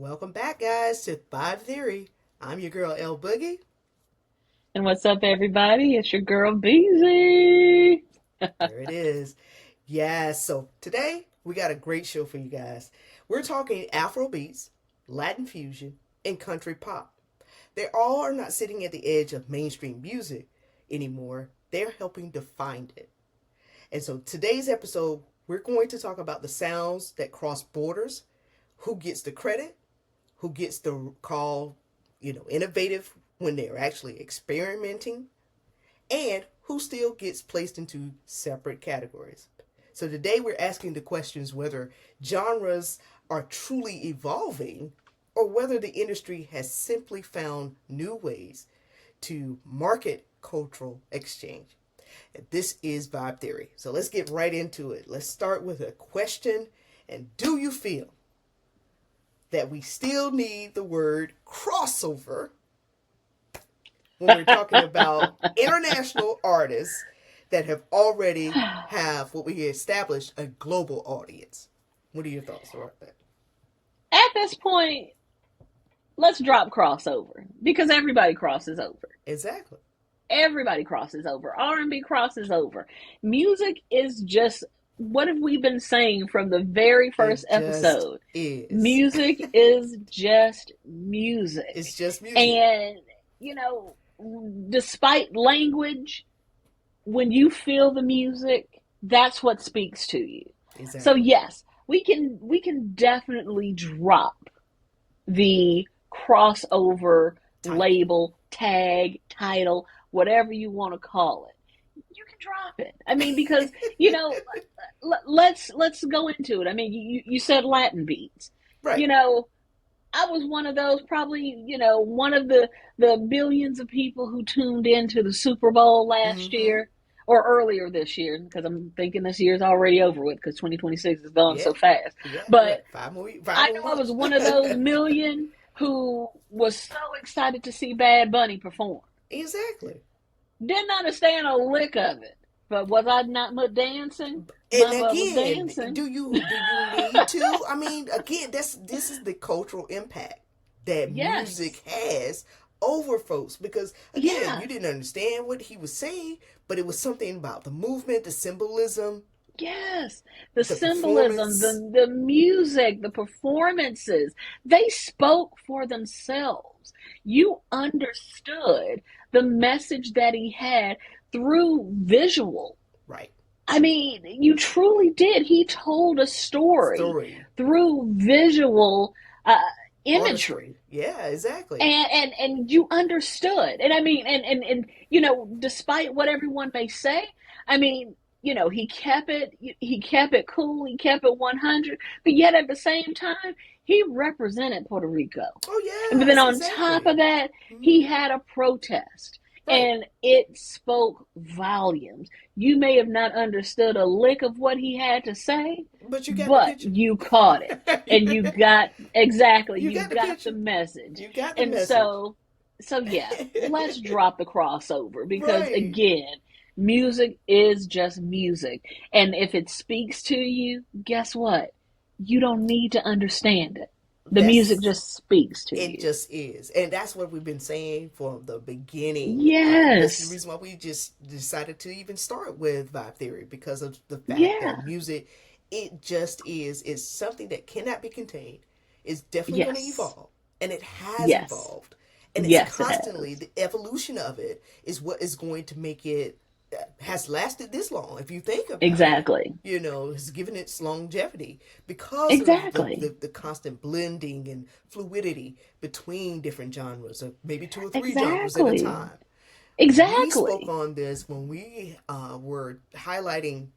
Welcome back, guys, to Five Theory. I'm your girl, L Boogie. And what's up, everybody? It's your girl, Beezy. There it is. Yes, so today we got a great show for you guys. We're talking Afrobeats, Latin fusion, and country pop. They all are not sitting at the edge of mainstream music anymore, they're helping define it. And so today's episode, we're going to talk about the sounds that cross borders, who gets the credit, who gets the call, innovative when they're actually experimenting, and who still gets placed into separate categories. So today we're asking the questions whether genres are truly evolving or whether the industry has simply found new ways to market cultural exchange. And this is Vibe Theory. So let's get right into it. Let's start with a question. And do you feel that we still need the word crossover when we're talking about international artists that have already have what we established a global audience? What are your thoughts about that? At this point, let's drop crossover because everybody crosses over. Exactly. Everybody crosses over. R&B crosses over. Music is just what have we been saying from the very first It just episode? is. Music is just music. It's just music. And, you know, despite language, when you feel the music, that's what speaks to you. So Exactly. yes, we can definitely drop the crossover Title. label, tag, title, whatever you want to call it. You can drop it. I mean, because you know, let's go into it. I mean, you said Latin beats. Right. You know, I was one of those probably, one of the billions of people who tuned into the Super Bowl last Mm-hmm. year or earlier this year because I'm thinking this year's already over with because 2026 is gone Yeah. so fast. Yeah. But What? Five I more know I was months. one of those million who was so excited to see Bad Bunny perform. Exactly. Didn't understand a lick of it. But was I not dancing? And My butt was again, dancing. do you need to? I mean, again, this is the cultural impact that Yes. music has over folks because again, Yeah. you didn't understand what he was saying, but it was something about the movement, the symbolism, Yes, the the symbolism, performance. the music, the performances, they spoke for themselves. You understood the message that he had through visual. Right. I mean, you truly did. He told a story Story, through visual uh, imagery. artistry. Yeah, exactly. And you understood. And I mean, and despite what everyone may say, I mean, he kept it cool, he kept it 100, but yet at the same time, he represented Puerto Rico. Oh And then yes, on top exactly. of that, Hmm. he had a protest. Right. And it spoke volumes. You may have not understood a lick of what he had to say, But you got the but picture. you caught it. And you got exactly, You you got the got the picture. message. You got the And message. so yeah, let's drop the crossover because Right. again, music is just music. And if it speaks to you, guess what? You don't need to understand it. The music That's just speaks to it you. just is. And that's what we've been saying from the beginning. That's the Yes. reason why we just decided to even start with Vibe Theory because of the fact Yeah. that music, it just is. It's something that cannot be contained. It's definitely going to Yes. evolve. And it has Yes. evolved. And it's Yes, it constantly, has. the evolution of it is what is going to make it has lasted this long. If you think about it, Exactly. has given its longevity because of Exactly. the constant blending and fluidity between different genres, or maybe two or three genres at a Exactly. time. We spoke Exactly. on this when we were highlighting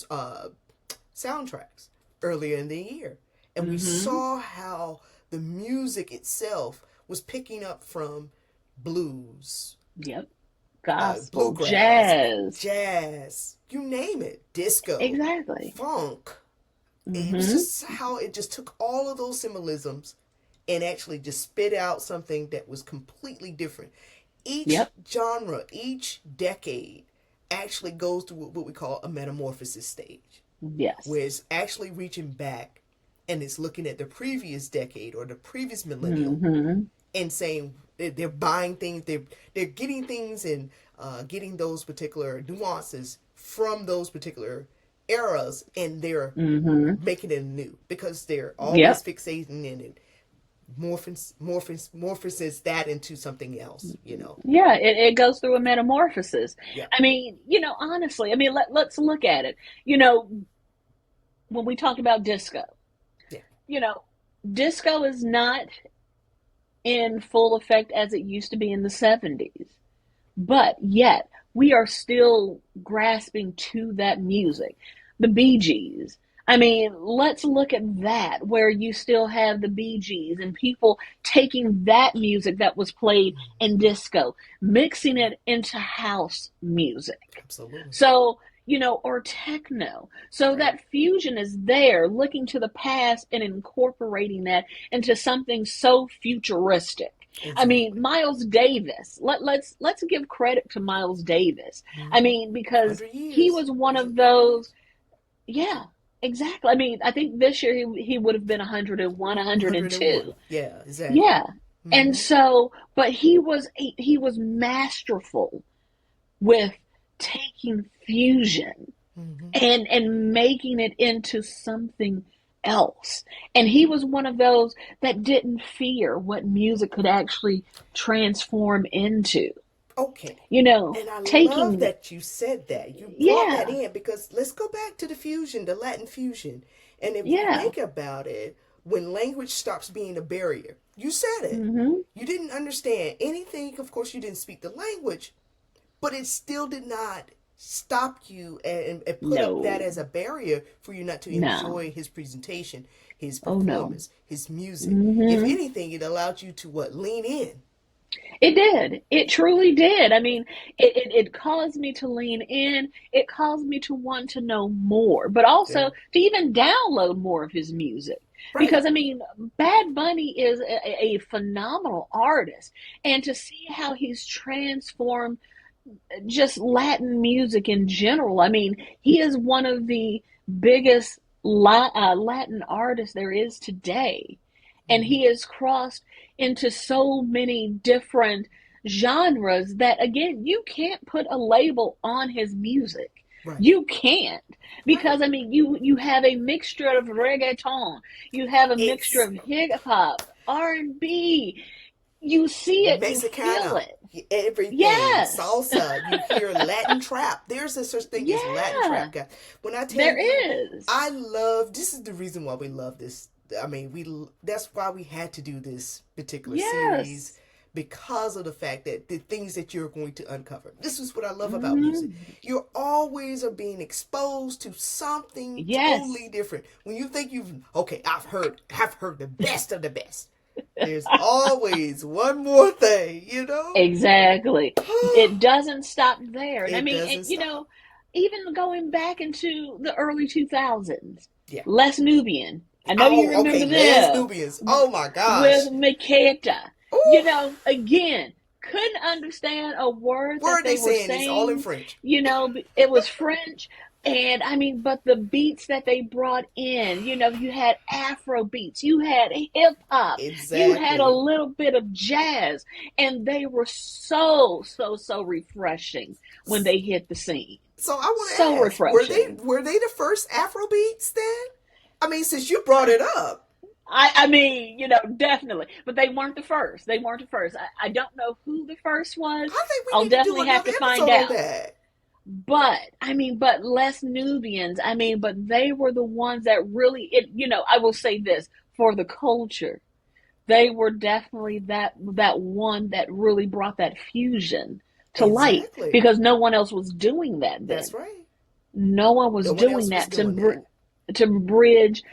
uh, soundtracks earlier in the year, and we Mm-hmm. saw how the music itself was picking up from blues, Yep. Gospel, bluegrass, jazz. jazz, you name it, disco, Exactly. funk. It was Mm-hmm. just how it just took all of those symbolisms and actually just spit out something that was completely different. Each Yep. genre, each decade actually goes through what we call a metamorphosis stage, Yes. where it's actually reaching back and it's looking at the previous decade or the previous millennial Mm-hmm. and saying they're buying things, they're getting things and getting those particular nuances from those particular eras, and they're Mm-hmm. making it new because they're always Yep. fixating in it, morphing that into something else. You know. Yeah, it goes through a metamorphosis. Yeah. I mean, honestly, I mean, let's look at it. When we talk about disco, Yeah. you know, disco is not in full effect as it used to be in the 70s. But yet, we are still grasping to that music. The Bee Gees. I mean, let's look at that, where you still have the Bee Gees and people taking that music that was played in disco, mixing it into house music. Absolutely. So, or techno. So Right. that fusion is there, looking to the past and incorporating that into something so futuristic. I mean, Exactly. Miles Davis. Let's give credit to Miles Davis. I Mm-hmm. mean, because 100 years. he was one Was of it 100 years? those. Yeah, exactly. I mean, I think this year he would have been 101, 102. 101. Yeah. Exactly. Yeah, and Mm-hmm. so, but he was masterful with taking fusion Mm-hmm. and making it into something else. And he was one of those that didn't fear what music could actually transform into. Okay. And I love Taking, that you said that. You brought that yeah, in because let's go back to the fusion, the Latin fusion. And if you yeah, think about it, when language stops being a barrier, you said it. hmm, You didn't understand anything. Of course, you didn't speak the language, but it still did not stop you and put up that no, as a barrier for you not to no, enjoy his presentation, his oh no, performance, his music. If hmm. anything, it allowed you to what, lean in. It did. It truly did. I mean, it caused me to lean in. It caused me to want to know more, but Yeah. also to even download more of his music. Right. Because, I mean, Bad Bunny is a phenomenal artist. And to see how he's transformed just Latin music in general, I mean, he is one of the biggest Latin artists there is today, and Mm-hmm. he has crossed into so many different genres that, again, you can't put a label on his music. Right. You can't, because, Right. I mean, you have a mixture of reggaeton, you have a mixture It's of hip hop, R&B. You see it, you feel Mexicana, it. everything, Yes. salsa. You hear Latin trap. There's a such thing as Latin Yeah, trap, guy. When I tell there you, is. I love. This is the reason why we love this. I mean, we. That's why we had to do this particular series Yes. because of the fact that the things that you're going to uncover. This is what I love about music. Hmm. You always are being exposed to something totally Yes. different. When you think you've okay, I've heard the best of the best. There's always one more thing, you know? Exactly. It doesn't stop there. And I It mean, doesn't stop. even going back into the early 2000s, Yeah. Les Nubian. I know you Oh, okay. remember Les them Nubians. Oh my with gosh. Makeda. Ooh. Again, couldn't understand a word What that are they they were saying? It's all in saying. French. It was French. And I mean, but the beats that they brought in, you had Afro beats, you had hip hop, you had a Exactly. little bit of jazz, and they were so, so, so refreshing when they hit the scene. So I want So to ask, were they refreshing. were they the first Afrobeats then? I mean, since you brought it up, I mean, definitely. But they weren't the first. They weren't the first. I don't know who the first was. I think we I'll need to do definitely have another to find episode on out. that. But Les Nubians, I mean, but they were the ones that really, I will say this for the culture. They were definitely that one that really brought that fusion to light, Exactly. because no one else was doing that That's then. right. No one was No one doing else was that doing that. to bridge,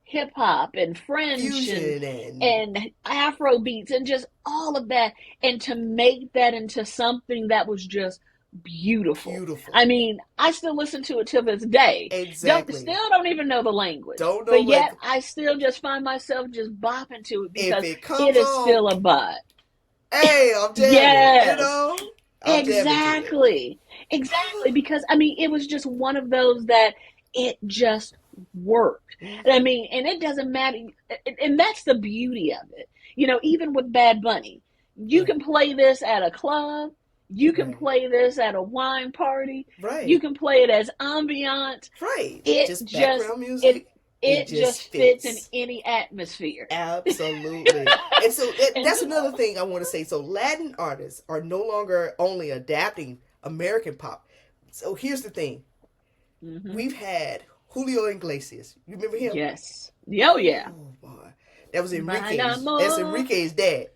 hip hop and French Fusion and and Afro beats and just all of that, and to make that into something that was just beautiful. beautiful. I mean, I still listen to it till this day. Exactly. Still don't even know the language, Don't know but like yet I still just find myself just bopping to it if because it it comes is on, still a bop. hey, I'm jamming. You Yes, know, I'm jamming to it. exactly. Exactly. Because, I mean, it was just one of those that it just worked. Mm-hmm. And I mean, and it doesn't matter. And that's the beauty of it. Even with Bad Bunny, you Right. can play this at a club. You can Right. play this at a wine party. You Right. can play it as ambiance. Right. It Just just background it music. It it just just fits in fits. any atmosphere. Absolutely. And so And that's so, another thing I want to say. So Latin artists are no longer only adapting American pop. So here's the thing. mhm. We've had Julio Iglesias. You remember him? Yes. Oh yeah. Oh boy. That was Enrique's. That's Vagamo. Enrique's dad.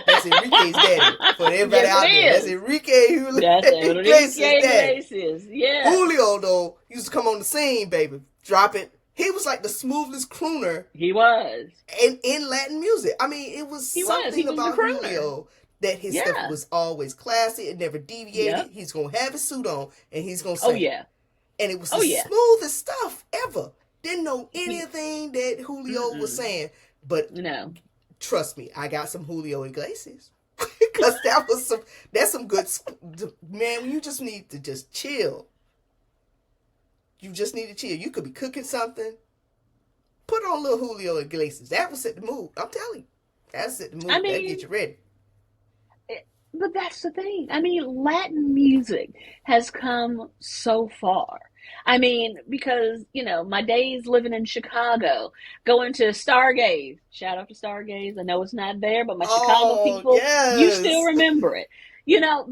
That's Enrique's daddy. For everybody Yes, it out there. That's is. Enrique That's Iglesias' Enrique daddy. Iglesias. Yes. Julio though used to come on the scene, baby. Drop it. He was like the smoothest crooner He was. in Latin music. I mean, it was He was. He something was the about crooner. Julio that his stuff Yeah. was always classy. It never deviated. Yep. He's gonna have his suit on and he's gonna Oh sing. yeah. And it was the Oh yeah. smoothest stuff ever. Didn't know He. anything that Julio was Mm-mm. saying, but No. trust me, I got some Julio Iglesias because that's some good man. You just need to just chill. You just need to chill. You could be cooking something. Put on a little Julio Iglesias. That will set the mood. I'm telling you. That set the I mood. That get mean, you ready. but that's the thing. I mean, Latin music has come so far. I mean, because, my days living in Chicago, going to Stargaze, shout out to Stargaze. I know it's not there, but my Chicago Oh, people, you still yes. remember it.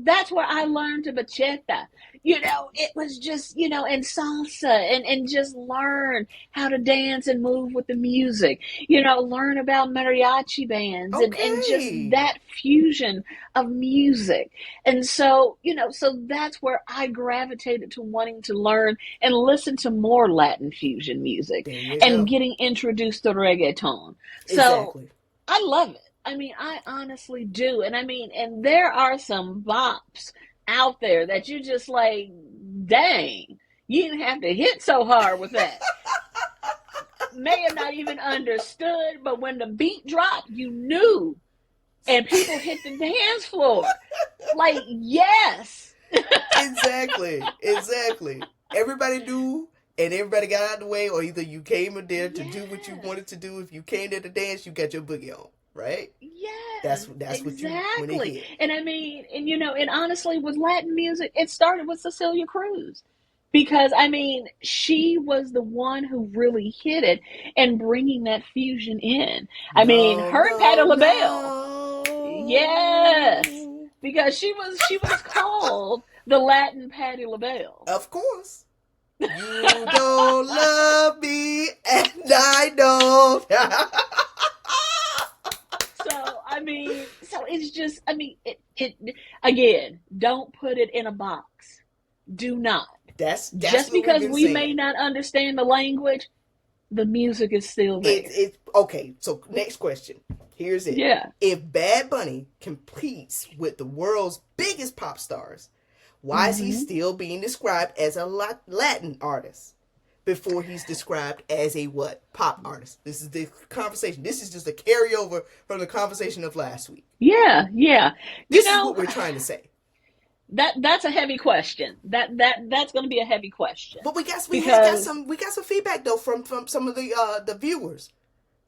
That's where I learned to bachata. It was just, and salsa and just learn how to dance and move with the music, learn about mariachi bands and just Okay. that fusion of music. And so, so that's where I gravitated to wanting to learn and listen to more Latin fusion music There you and go. getting introduced to reggaeton. So Exactly. I love it. I mean, I honestly do. And I mean, and there are some bops out there that you just like, dang, you didn't have to hit so hard with that. May have not even understood, but when the beat dropped, you knew. And people hit the dance floor. Like, yes. Exactly. Exactly. Everybody knew and everybody got out of the way, or either you came in there to do what you Yes. wanted to do. If you came there to dance, you got your boogie on. Right? Yes, That's what you when it exactly. hit. And I mean, and honestly, with Latin music, it started with Cecilia Cruz. Because, I mean, she was the one who really hit it and bringing that fusion in. I mean, No, her and no, Patti LaBelle. Yes. no. Because she was called the Latin Patti LaBelle. Of course. You don't love me and I don't. So I mean, so it's just I mean it again, don't put it in a box. Do not. That's Just what we've because been we saying. may not understand the language, the music is still there. It okay. So next question. Here's it. Yeah. If Bad Bunny competes with the world's biggest pop stars, why is he Mhm. still being described as a Latin artist before he's described as a what? Pop artist. This is the conversation. This is just a carryover from the conversation of last week. Yeah, yeah. You This is what know, we're trying to say. that's a heavy question. That's going to be a heavy question But we had got because some feedback though from some of the viewers.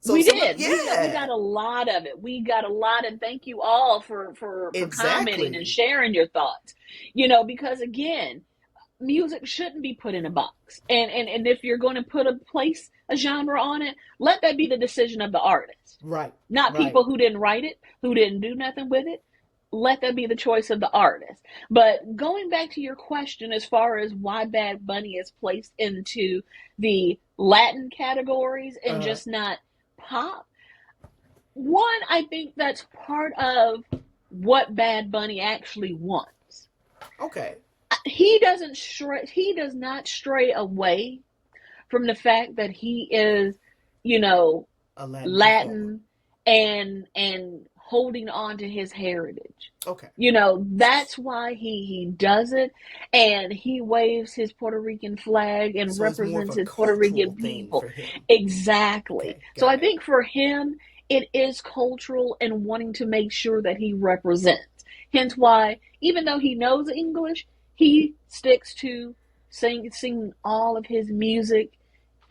So we some of did. We got yeah. a lot of it. We got a lot, and thank you all for commenting and Exactly. sharing your thoughts. Because again, music shouldn't be put in a box. And if you're going to put a genre on it, let that be the decision of the artist, Right. not Right. people who didn't write it, who didn't do nothing with it. Let that be the choice of the artist. But going back to your question as far as why Bad Bunny is placed into the Latin categories and Uh just not pop, one, I think that's part of what Bad Bunny actually wants. okay. He does not stray away from the fact that he is, you know, A Latin performer. Latin and holding on to his heritage. Okay. That's why he does it, and he waves his Puerto Rican flag and So it's more of represents a his Puerto cultural Rican thing people. for him. Exactly. Okay, So I got it. think for him, it is cultural and wanting to make sure that he represents. Hence why, even though he knows English, he sticks to singing all of his music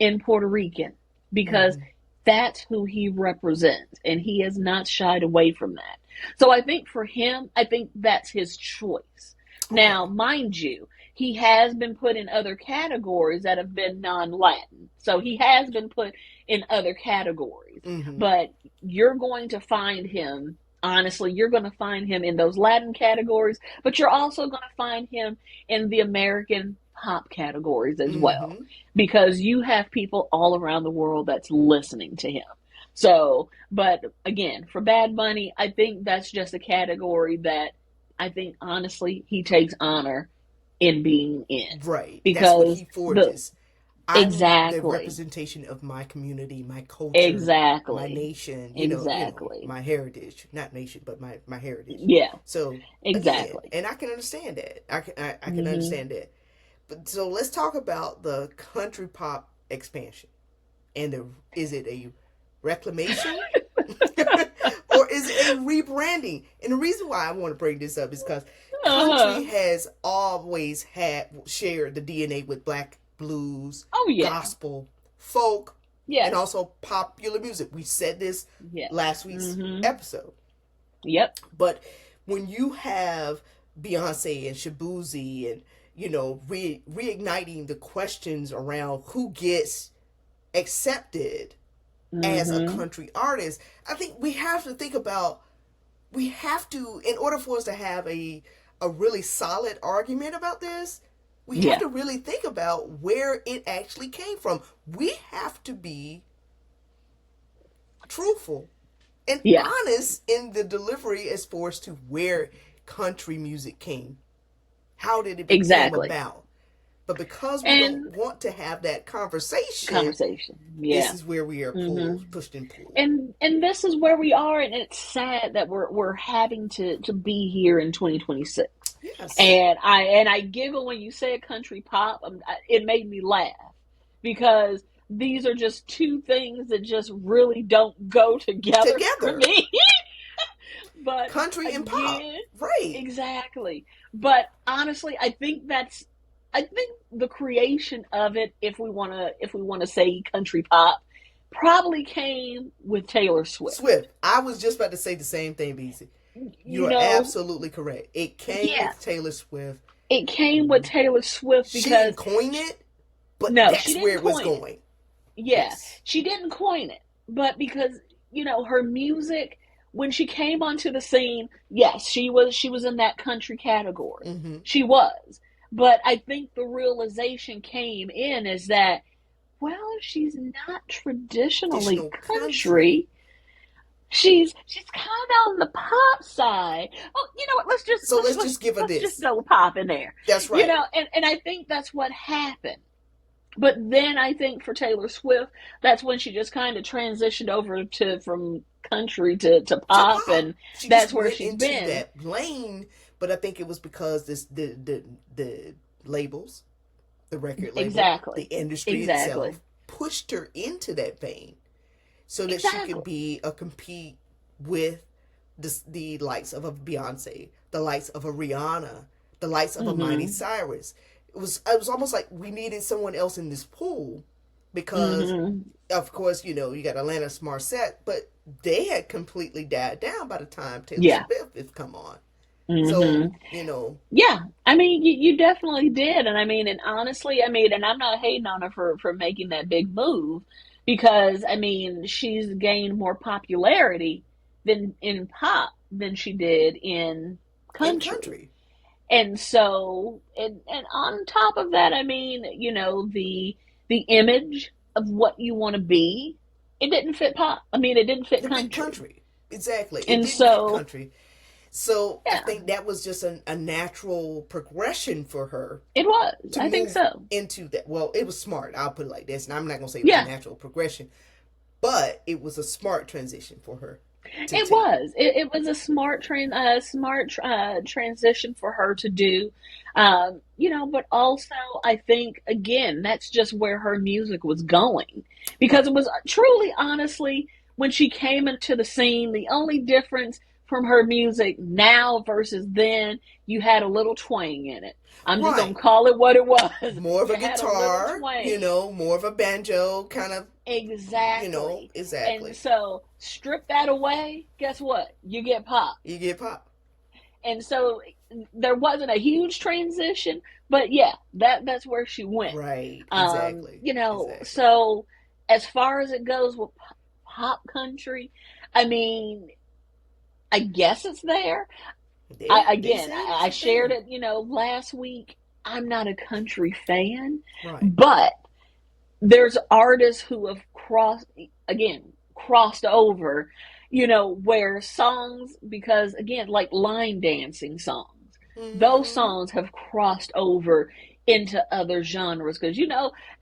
in Puerto Rican because Mm-hmm. that's who he represents, and he has not shied away from that. So I think for him, I think that's his choice. Now, Okay. mind you, he has been put in other categories that have been non-Latin. So he has been put in other categories. Mm-hmm. But you're going to find him, honestly, you're going to find him in those Latin categories, but you're also going to find him in the American pop categories as well, Mm-hmm. because you have people all around the world that's listening to him. So, but again, for Bad Bunny, I think that's just a category that I think honestly he takes honor in being in, Right. That's what because he the forges. I'm the exactly, representation of my community, my culture, my exactly, nation, exactly, my heritage, not nation, but my heritage. yeah, So again, exactly. and I can understand that. I can Hmm. understand that. But so let's talk about the country pop expansion. And is it a reclamation or is it a rebranding? And the reason why I want to bring this up is because country Uh-huh. has always had shared the DNA with black blues, Oh yeah, gospel, folk, and yes, also popular music. We said this yes. last week's Hmm. episode. Yep. But when you have Beyonce and Shabuzi and reigniting the questions around who gets accepted as a Hmm. country artist, I think we have to think about, we have to, in order for us to have a really solid argument about this, we have Yeah, to really think about where it actually came from. We have to be truthful and yeah, honest in the delivery as far as to where country music came. How did it become exactly. about? But because we don't And want to have that conversation, conversation. this Yeah. is where we are Hmm. pulled, pushed and pulled. And this is where we are, and it's sad that we're having to be here in 2026. Yes. And I giggle when you say country pop. It made me laugh because these are just two things that just really don't go together for Together. me. But Country and pop. again, Right. exactly. But honestly, I think the creation of it, if we wanna say country pop, probably came with Taylor Swift. Swift. I was just about to say the same thing, BC. You You are know, absolutely correct. It came yeah, with Taylor Swift. it came with Taylor Swift She didn't because coin it, but no, she that's where didn't it was coin it. going. Yeah, Yes. she didn't coin it, but because her music, when she came onto the scene, yes, she was in that country category. Mm-hmm. She was. But I think the realization came in is that, well, she's not traditionally Additional country. country. She's kind of on the pop side. Oh, you know what? Let's just So let's just give her let's just this. throw pop in there. That's right. And I think that's what happened. But then I think for Taylor Swift, that's when she just kind of transitioned over to from country to To pop, pop. and She just that's where went she's into been. that lane, but I think it was because the labels, the record label, the Exactly. industry Exactly. itself pushed her into that vein so that she could Exactly. be a compete with the likes of a Beyonce, the likes of a Rihanna, the likes of a Miley Mhm. Cyrus. It was almost like we needed someone else in this pool because Mhm. of course, you got Alanis Morissette, but they had completely died down by the time Taylor Yeah. Swift has come on. So, Mhm. Yeah. I mean, you definitely did, and I mean, and honestly, I mean, and I'm not hating on her for making that big move, because I mean, she's gained more popularity than in pop than she did in in country. country. And so, and on top of that, I mean, the image of what you want to be, it didn't fit pop. I mean, it didn't fit The big country. country. Exactly. It And didn't fit so, country. So I yeah, think that was just a natural progression for her it was. to I think move so. into that. Well, it was smart. I'll put it like this. And I'm not going to say it was a Yeah, natural progression, but it was a smart transition for her to it take. was. It was a smart transition for her to do. But also I think again that's just where her music was going, because Right. it was truly, honestly, when she came into the scene, the only difference from her music now versus then, you had a little twang in it. I'm just Right. gonna call it what it was. More of a You had a little guitar, twang. more of a banjo kind of, Exactly. And exactly. so strip that away, guess what? You get pop. You get pop. And so there wasn't a huge transition, but yeah, that's where she went. Right. Exactly. Exactly. So as far as it goes with pop country, I mean, I guess it's there. They Again, said it's I a shared thing. it, last week. I'm not a country fan, Right. but there's artists who have crossed over, where songs, because again, like line dancing songs, those Mm-hmm. songs have crossed over into other genres. Because,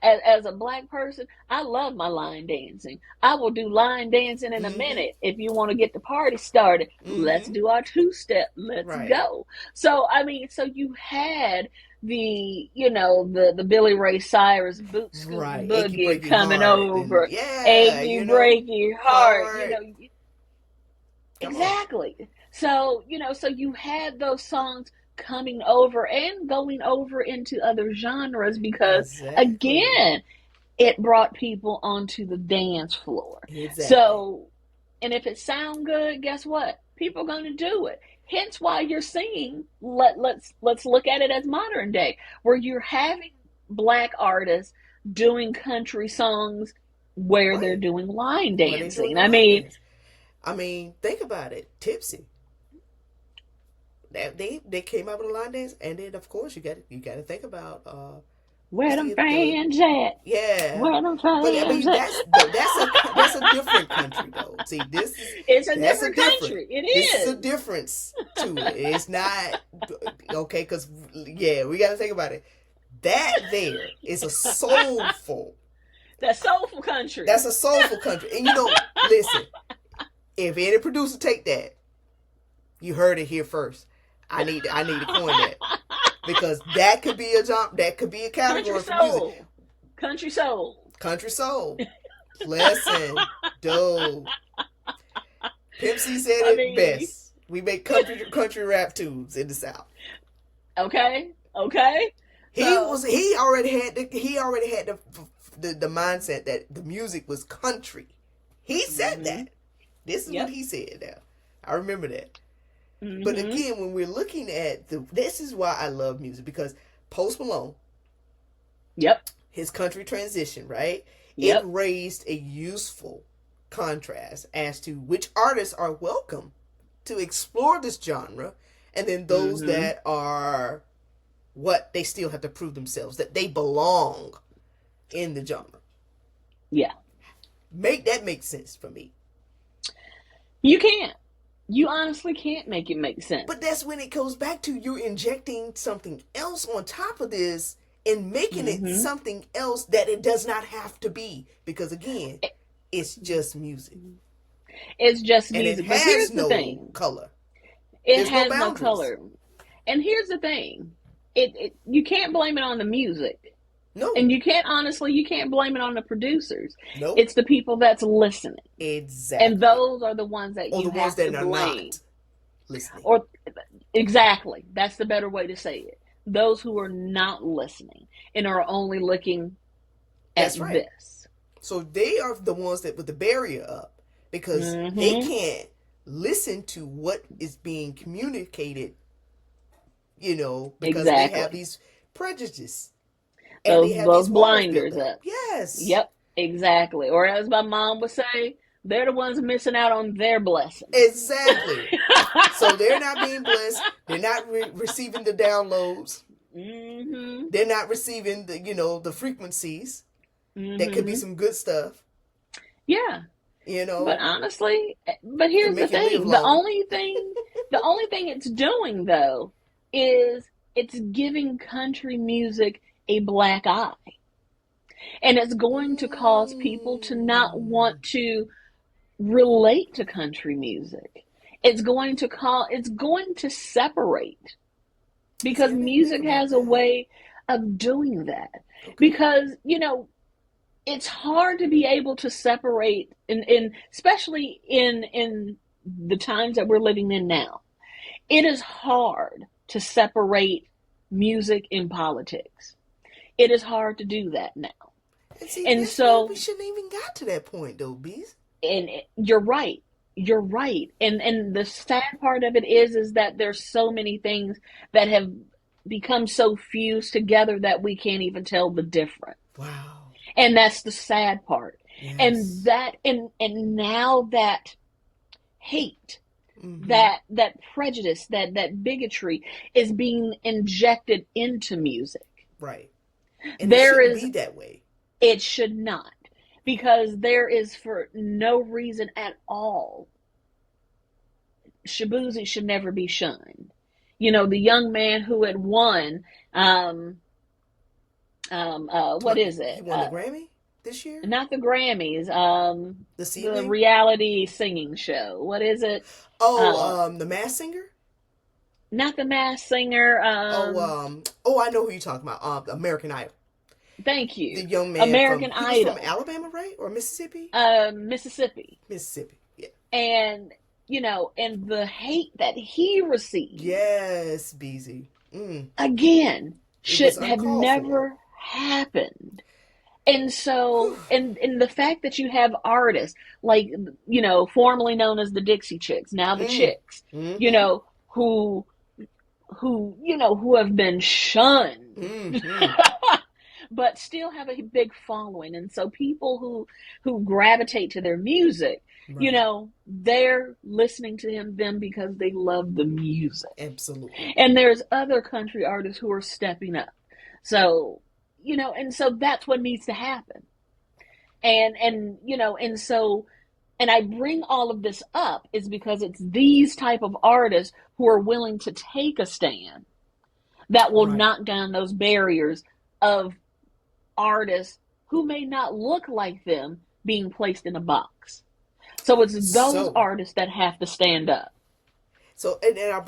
as a black person, I love my line dancing. I will do line dancing in a Mm-hmm. minute. If you want to get the party started, let's Mm-hmm. do our two-step. Let's Right. go. So, I mean, so you had the Billy Ray Cyrus boot scootin' Right. Achy boogie breaky coming heart. And over, yeah, achy breaky heart, heart. Come on. exactly. So, so you had those songs coming over and going over into other genres because, Exactly. again, it brought people onto the dance floor. Exactly. So, and if it sound good, guess what? People are going to do it. Hence why you're seeing, let's look at it as modern day, where you're having black artists doing country songs where they're Right. doing line What they doing dancing. the I line mean, dance? I mean, think about it. Tipsy. They came out with a line dance, and then of course you got to think about where what's them the fans at? yeah. Where them But I fans mean at? that's a different country though. See, It's a that's a different different. country. It This is a is. difference to it. It's not okay because yeah, we got to think about it. That there is a soulful. That soulful country. That's a soulful country, and listen. If any producer take that, you heard it here first. I need to coin that because that could be a jump. That could be a Country category for music. soul. Country soul. Country soul. Listen, dude. Pimp C said I it mean, best. We make country rap tunes in the South. okay. Okay. So, He already had the mindset that the music was country. He said mm-hmm. that. This is what Yep. he said now. I remember that. But Mm-hmm. again, when we're looking at this is why I love music because Post Malone, Yep. his country transition, right? It Yep. raised a useful contrast as to which artists are welcome to explore this genre, and then those Mm-hmm. that are what they still have to prove themselves that they belong in the genre. Yeah. Make that make sense for me. You can't. You honestly can't make it make sense. But that's when it goes back to you're injecting something else on top of this and making it Mm-hmm. something else that it does not have to be. Because again, it's just music. It's just And it music. But has here's the no thing. color. It There's no has no boundaries. color. And here's the thing. It you can't blame it on the music. No. And you can't blame it on the producers. Nope. It's the people that's listening. And Exactly. those are the ones that Or the you ones have to that are blame. not listening. Or exactly. That's the better way to say it. Those who are not listening and are only looking at That's right. this. So they are the ones that put the barrier up because they Mm-hmm. can't listen to what is being communicated, because they have Exactly. these prejudices and they Those have those these walls built blinders up. up. Yes. Yep, exactly. Or as my mom would say, they're the ones missing out on their blessings. Exactly. So they're not being blessed. They're not receiving the downloads. Mm-hmm. They're not receiving the frequencies. That could be Mm-hmm. some good stuff. Yeah. You But know, honestly, but can here's the make you live thing. longer. The only thing it's doing though is it's giving country music a black eye. And it's going to cause people to not Mm. want to relate to country music. It's going to separate See, because I didn't think music about has a that. way of doing that. Okay. Because, it's hard to be able to separate in especially in the times that we're living in now, it is hard to separate music and politics. It is hard to do that now. And see, And that's why we so, shouldn't even got to that point, though, Bees. and you're right. You're right. And the sad part of it is that there's so many things that have become so fused together that we can't even tell the difference. Wow. And that's the sad part. And Yes. that and now that hate, Mm-hmm. that prejudice, that bigotry is being injected into music. Right. And it There shouldn't is be that way. It should not, because there is, for no reason at all, Shabuzi should never be shunned. You know, the young man who had won, what is He it? won the Grammy this year? Not the Grammys, The the Seedling? reality singing show. What is it? Uh, Oh, the Mass Singer? Not the Masked Singer. I know who you're talking about. American Idol. Thank The you. young man American he was from Idol, Alabama, right? Or Mississippi? Mississippi. Mississippi. Yeah. And, and the hate that he received, Yes, Beezy. again, It was should have uncalled for. never happened. And Whew. so, and the fact that you have artists like, formerly known as the Dixie Chicks, now the Mm. Chicks, you Mm-hmm. know, who, who have been shunned, Mm-hmm. but still have a big following. And so people who gravitate to their music, Right. they're listening to them because they love the music. Absolutely. And there's other country artists who are stepping up. So, and so that's what needs to happen. And I bring all of this up is because it's these type of artists who are willing to take a stand that will Right. knock down those barriers of artists who may not look like them being placed in a box. So it's those So artists that have to stand up. and I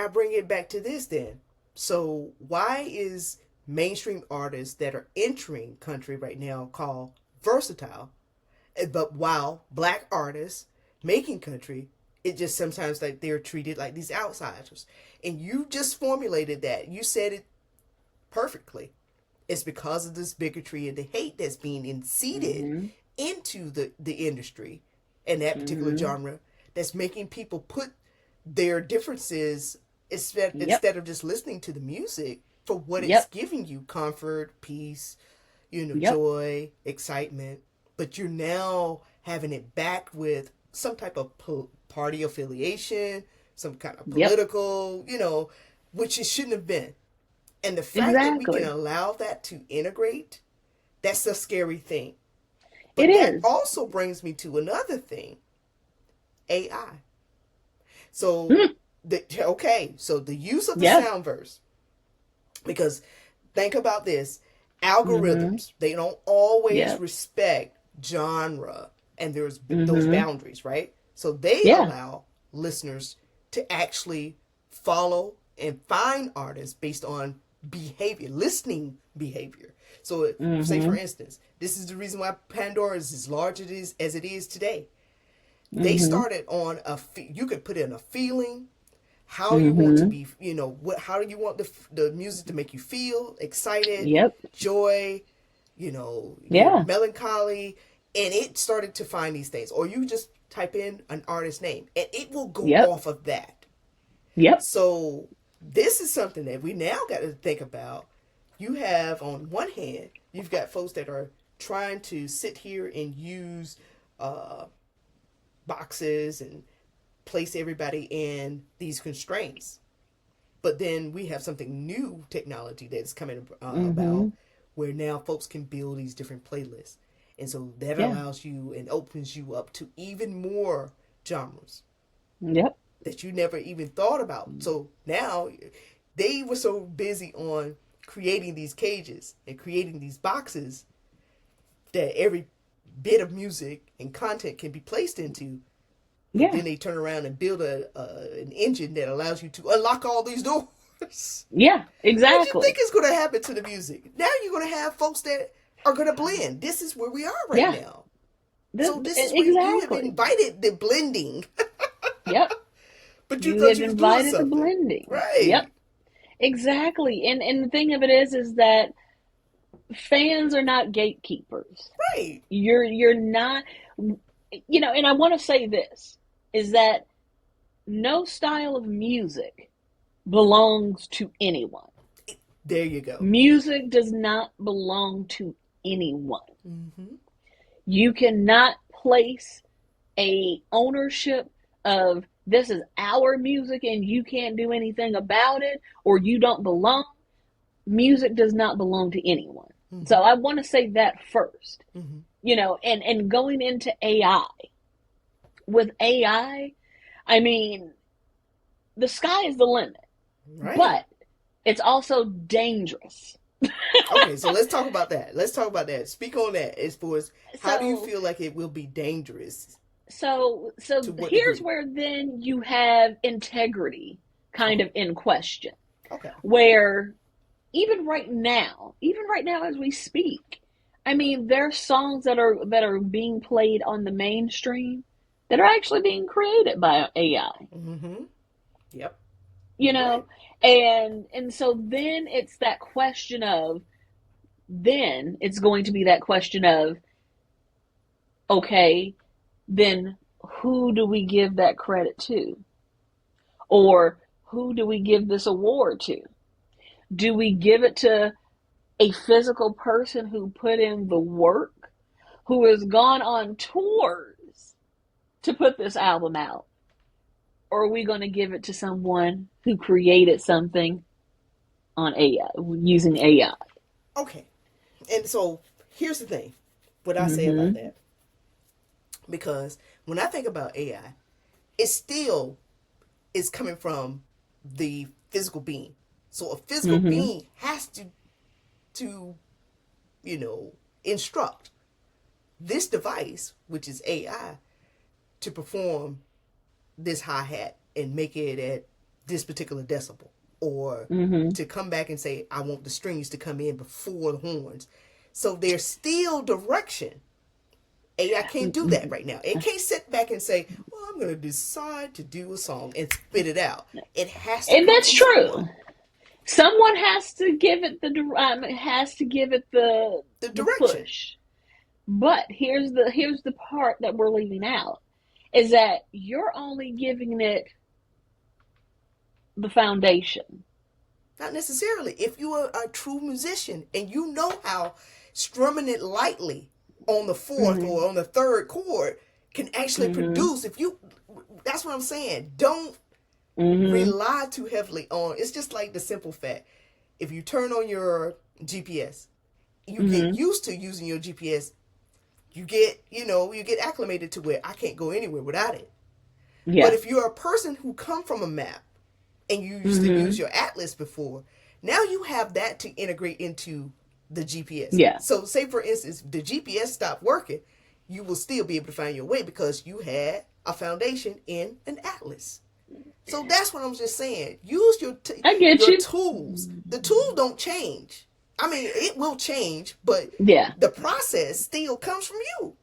bring it back to this then. So why is mainstream artists that are entering country right now called versatile? But while black artists making country, it just sometimes like they're treated like these outsiders. And you just formulated that. You said it perfectly. It's because of this bigotry and the hate that's being inseeded Mm-hmm. into the industry and that particular Mm-hmm. genre that's making people put their differences Yep. instead of just listening to the music for what it's Yep. giving you comfort, peace, Yep. joy, excitement. But you're now having it back with some type of party affiliation, some kind of Yep. political, which it shouldn't have been. And the fact that we can Exactly. allow that to integrate, that's a scary thing. It But that is. also brings me to another thing, AI. So Mm. so the use of the Yep. sound verse, because think about this, Mm-hmm. algorithms, they don't always Yep. respect genre and there's those Mm-hmm. boundaries, right? So they Yeah. allow listeners to actually follow and find artists based on behavior, listening behavior. So, say for Mm-hmm. instance, this is the reason why Pandora is as large as it is today. They Mm-hmm. started on you could put in a feeling, how you want to Mm-hmm. be, how do you want the music to make you feel, excited, Yep. joy, Yeah. melancholy, and it started to find these things. Or you just type in an artist name and it will go Yep. off of that. Yep. So this is something that we now got to think about. You have, on one hand, you've got folks that are trying to sit here and use uh, boxes and place everybody in these constraints. But then we have something new technology that's coming Mm-hmm. about where now folks can build these different playlists. And so that Yeah. allows you and opens you up to even more genres Yep. that you never even thought about. So now they were so busy on creating these cages and creating these boxes that every bit of music and content can be placed into. But Yeah. then they turn around and build an engine that allows you to unlock all these doors. Yeah. What do you think Exactly. is going to happen to the music? Now you're going to have folks that are going to blend. This is where we are right Yeah. now. So this is where you have Exactly. invited the blending. Yep. But you You thought have you was doing invited the something. blending. Yep. Right. Exactly. And the thing of it is that fans are not gatekeepers. Right. You're not, and I want to say this is that no style of music belongs to anyone. There you go. Music does not belong to anyone. Mm-hmm. You cannot place a ownership of this is our music and you can't do anything about it or you don't belong. Music does not belong to anyone. So Mm-hmm. I want to say that first. Mm-hmm. And going into AI. With AI, I mean, the sky is the limit, Right. but it's also dangerous. Okay, so let's talk about that. Let's talk about that. Speak on that as far as how do you So feel like it will be dangerous? To so what here's degree? where then you have integrity kind Oh, of in question, okay. where even right now as we speak, I mean, there are songs that are being played on the mainstream that are actually being created by AI. Mm-hmm. Yep. You You're right. know, and so then it's going to be that question of, okay, then who do we give that credit to? Or who do we give this award to? Do we give it to a physical person who put in the work, who has gone on tours to put this album out? Or are we going to give it to someone who created something on AI, using AI? Okay. And so here's the thing, what I say about Mm-hmm. that. Because when I think about AI, it still is coming from the physical being. So a physical Mm-hmm. being has to instruct this device, which is AI, to perform this hi hat and make it at this particular decibel, or Mm-hmm. to come back and say, I want the strings to come in before the horns. So there's still direction. AI can't do that right now. It can't sit back and say, well, I'm going to decide to do a song and spit it out. It has to And come that's from someone. true. Someone has to give it The the direction. push. But here's the part that we're leaving out is that you're only giving it the foundation. Not necessarily. If you are a true musician and you know how strumming it lightly on the fourth Mm-hmm. or on the third chord can actually Mm-hmm. produce, that's what I'm saying. Don't Mm-hmm. rely too heavily on, it's just like the simple fact. If you turn on your GPS, you get Mm-hmm. used to using your GPS. You get acclimated to where I can't go anywhere without it. But Yeah. if you're a person who come from a map and you used to use Mm-hmm. your atlas before, now you have that to integrate into the GPS. Yeah. So, say for instance, the GPS stopped working, you will still be able to find your way because you had a foundation in an atlas. So that's what I'm just saying. Use I get your you. tools. The tools don't change. I mean, it will change, but Yeah. the process still comes from you.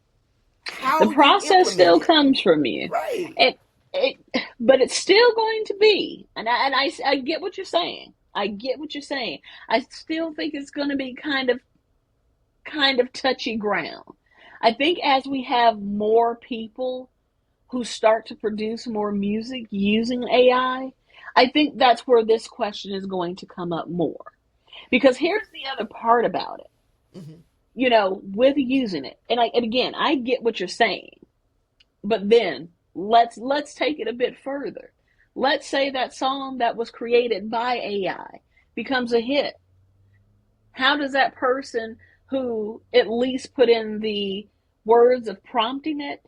The How you process implement still it, comes from you. right? It it but it's still going to be, and I get what you're saying. I get what you're saying. I still think it's going to be kind of touchy ground. I think as we have more people who start to produce more music using I think that's where this question is going to come up more. Because here's the other part about it. Mm-hmm. With using it. And again, I get what you're saying. But then let's take it a bit further. Let's say that song that was created by AI becomes a hit. How does that person who at least put in the words of prompting it,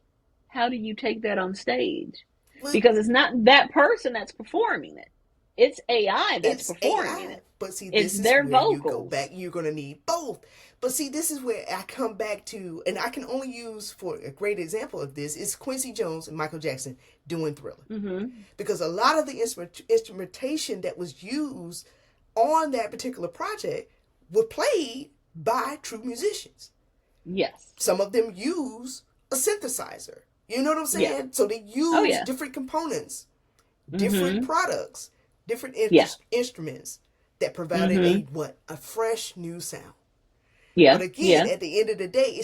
how do you take that on stage? But Because it's not that person that's performing it. It's AI that's it's performing AI. it. But see, It's this is their where you go vocals. back. You're going to need both. But see, this is where I come back to, and I can only use for a great example of this is Quincy Jones and Michael Jackson doing Thriller. Mm-hmm. Because a lot of the instrumentation that was used on that particular project were played by true musicians. Yes. Some of them use a synthesizer. You know what I'm Yeah. saying? So they Oh use yeah. different components, different Mhm. products, different Yeah. instruments that provided a Mhm. what? A fresh new sound. But Yeah. again, Yeah. at the end of the day,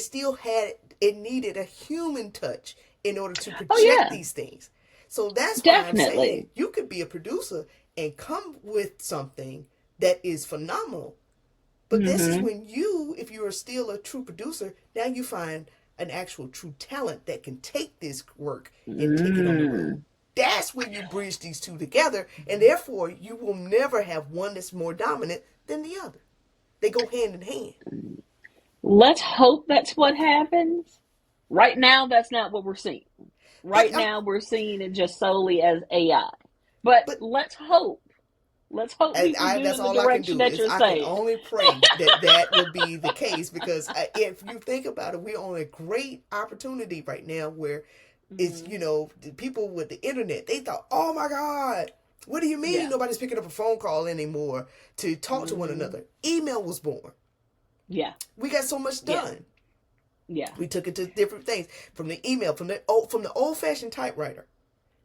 it needed a human touch in order to Oh project yeah. these things. So that's why I'm saying Definitely. you could be a producer and come with something that is phenomenal. But this is Mhm. when you, if you are still a true producer, now you find an actual true talent that can take this work and take it on the road. Mm. That's when you bridge these two together, and therefore you will never have one that's more dominant than the other. They go hand in hand. Let's hope that's what happens. Right now, that's not what we're seeing. But Right now, we're seeing it just solely as AI. But but let's hope. Let's hope people do that's in the all I can direction do that is you're I can saying. only pray that that will be the case because if you think about it, we're on a great opportunity right now where it's Hmm. the people with the internet they thought, oh my God, what do you mean Yeah. nobody's picking up a phone call anymore to talk to one Hmm. another? Email was born. Yeah. We got so much Yeah. done. Yeah. We took it to different things from the email, from the old fashioned typewriter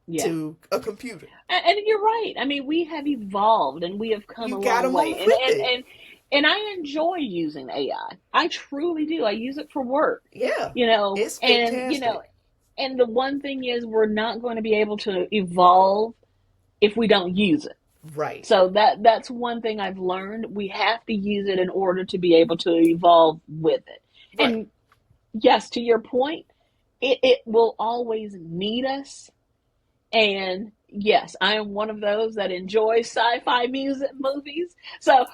Yeah. to a computer. And you're right. I mean, we have evolved and we have come You a got to long way. move with it. And I enjoy using AI. I truly do. I use it for work, Yeah, it's and fantastic. and the one thing is we're not going to be able to evolve if we don't use it. Right, So that's one thing I've learned. We have to use it in order to be able to evolve with it. right. And yes, to your point, it will always need us. And yes, I am one of those that enjoys sci-fi music movies. So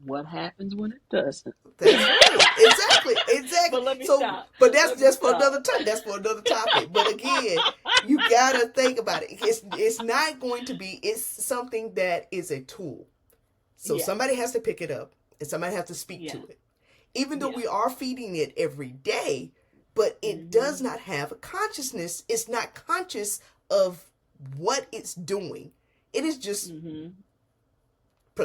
what happens when it doesn't? That's right. Exactly. Exactly. But let me So, stop. but that's Let me just for stop. another time. That's for another topic. But again, you gotta think about it. It's not going to be. It's something that is a tool. So Yeah. somebody has to pick it up and somebody has to speak to Yeah. it. Even though Yeah. we are feeding it every day, but it does Mhm. not have a consciousness. It's not conscious of what it's doing. It is just Mhm.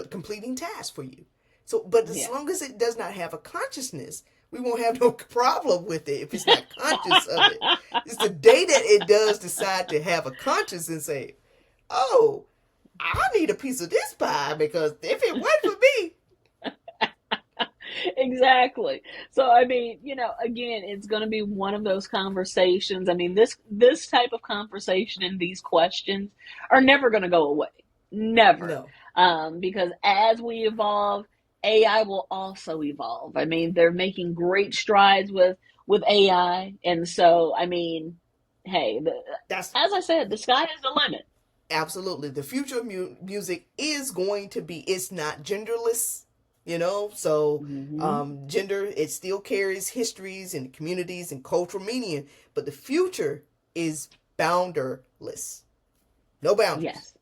completing tasks for you. So, but as Yeah. long as it does not have a consciousness, we won't have no problem with it if it's not conscious of it. It's the day that it does decide to have a conscience and say, "Oh, I need a piece of this pie because if it weren't for me, Exactly. So I mean, again, it's going to be one of those conversations. I mean, this type of conversation and these questions are never going to go away. Never. no." Because as we evolve, AI will also evolve. I mean, they're making great strides with AI, and so I mean, hey, That's as I said, the sky is the limit. absolutely the future of music is going to be. It's not genderless, so Hmm. gender, it still carries histories and communities and cultural meaning, but the future is boundarless, no boundaries. Yes,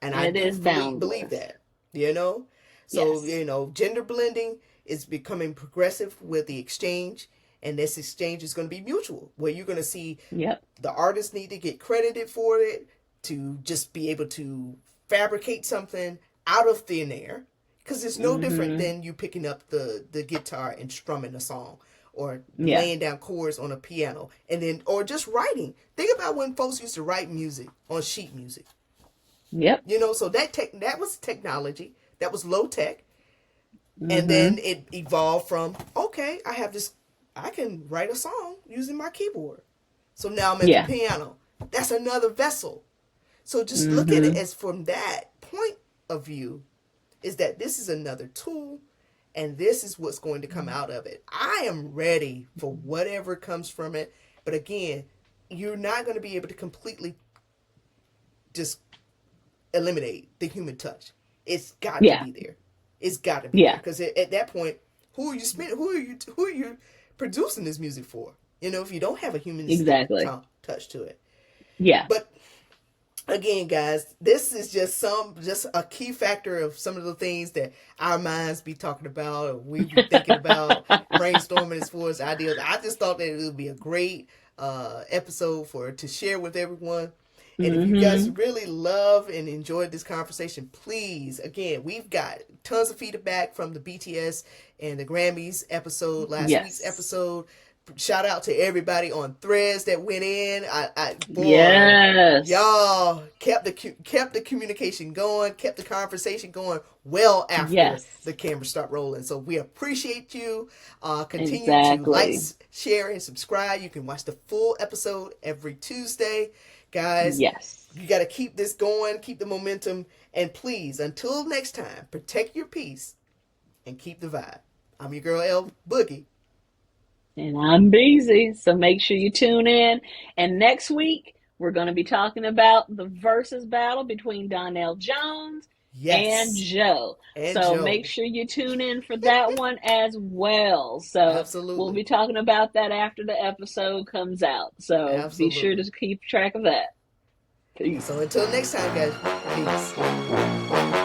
And and I it do is fully believe boundless. that, you know so Yes. gender blending is becoming progressive with the exchange, and this exchange is going to be mutual, where you're going to see Yep. the artists need to get credited for it, to just be able to fabricate something out of thin air, because it's no different Hmm. than you picking up the guitar and strumming a song, or Yeah. laying down chords on a piano, and then or just writing. Think about when folks used to write music on sheet music. Yep. So that was technology, that was low tech, and then Hmm. it evolved from, okay, I can write a song using my keyboard. So now I'm at the Yeah. piano. That's another vessel. So just look at it Hmm. as from that point of view, is that this is another tool, and this is what's going to come out of it. I am ready for whatever comes from it. But again, you're not going to be able to completely just eliminate the human touch. It's got to Yeah. be there. It's got to be there Yeah. because at that point, who are you spending? Who are you producing this music for? If you don't have a humanistic Exactly. touch to it. Yeah. But again, guys, this is just a key factor of some of the things that our minds be talking about, or we be thinking about, brainstorming as far as ideas. I just thought that it would be a great episode to share with everyone. And if you guys Hmm. really love and enjoyed this conversation, please, again, we've got tons of feedback from the BTS and the Grammys episode, last week's Yes. episode. Shout out to everybody on Threads that went in. Boy, Yes. y'all kept the communication going, kept the conversation going well after Yes. the cameras start rolling. So we appreciate you. Continue to like, Exactly. share, and subscribe. You can watch the full episode every Tuesday, guys. Yes. You got to keep this going, keep the momentum, and please, until next time, protect your peace and keep the vibe. I'm your girl L Boogie. And I'm busy, so make sure you tune in. And next week, we're going to be talking about the versus battle between Donnell Jones and Yes, Joe. and So make Joe. sure you tune in for that one as well. So we'll Absolutely, be talking about that after the episode comes out. So be sure absolutely. to keep track of that. So Peace. until next time, guys, peace.